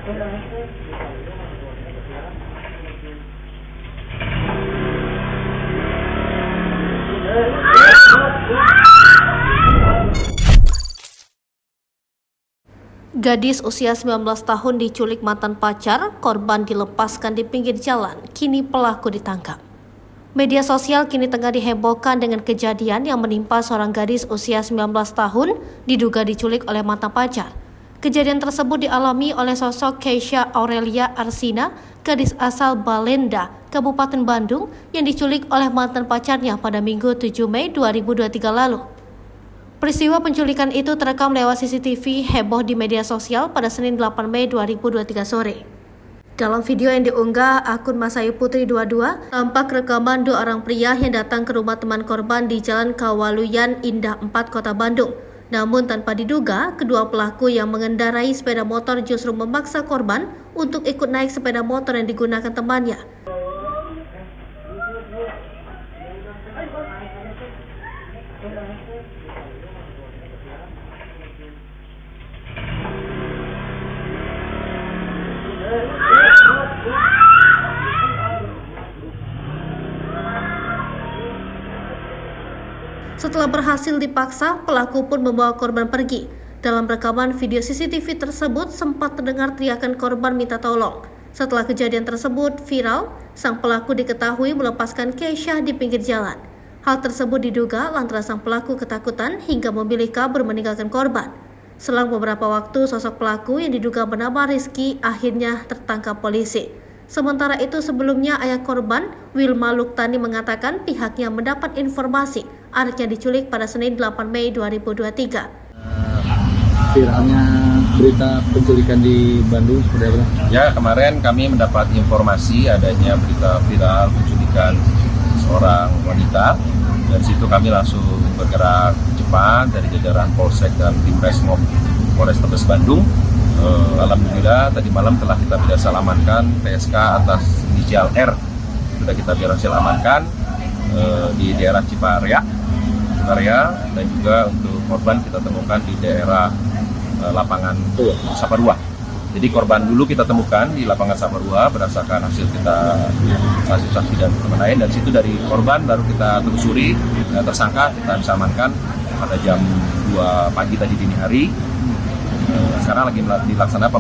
Gadis usia 19 tahun diculik mantan pacar, korban dilepaskan di pinggir jalan, kini pelaku ditangkap. Media sosial kini tengah dihebohkan dengan kejadian yang menimpa seorang gadis usia 19 tahun diduga diculik oleh mantan pacar. Kejadian tersebut dialami oleh sosok Keisha Aurelia Arsina, gadis asal Balenda, Kabupaten Bandung, yang diculik oleh mantan pacarnya pada Minggu 7 Mei 2023 lalu. Peristiwa penculikan itu terekam lewat CCTV heboh di media sosial pada Senin 8 Mei 2023 sore. Dalam video yang diunggah akun Masayu Putri 22, tampak rekaman dua orang pria yang datang ke rumah teman korban di Jalan Kawaluyan Indah 4, Kota Bandung. Namun tanpa diduga, kedua pelaku yang mengendarai sepeda motor justru memaksa korban untuk ikut naik sepeda motor yang digunakan temannya. Setelah berhasil dipaksa, pelaku pun membawa korban pergi. Dalam rekaman video CCTV tersebut sempat terdengar teriakan korban minta tolong. Setelah kejadian tersebut viral, sang pelaku diketahui melepaskan Keisha di pinggir jalan. Hal tersebut diduga lantaran sang pelaku ketakutan hingga memilih kabur meninggalkan korban. Selang beberapa waktu, sosok pelaku yang diduga bernama Rizky akhirnya tertangkap polisi. Sementara itu sebelumnya ayah korban, Wilma Luktani, mengatakan pihaknya mendapat informasi anaknya diculik pada Senin 8 Mei 2023. Viralnya berita penculikan di Bandung seperti apa? Ya, kemarin kami mendapat informasi adanya berita viral penculikan seorang wanita. Dari situ kami langsung bergerak cepat dari jajaran Polsek dan Timresmob Polrestabes Bandung. Alhamdulillah tadi malam telah kita berhasil amankan PSK atas inisial R. Sudah kita berhasil amankan di daerah Ciparia, dan juga untuk korban kita temukan di daerah lapangan Saparua. Jadi korban dulu kita temukan di lapangan Saparua berdasarkan hasil kita saksi dan teman lain. Dan situ dari korban baru kita telusuri tersangka kita bisa amankan pada jam 2 pagi tadi dini hari. Sekarang lagi dilaksanakan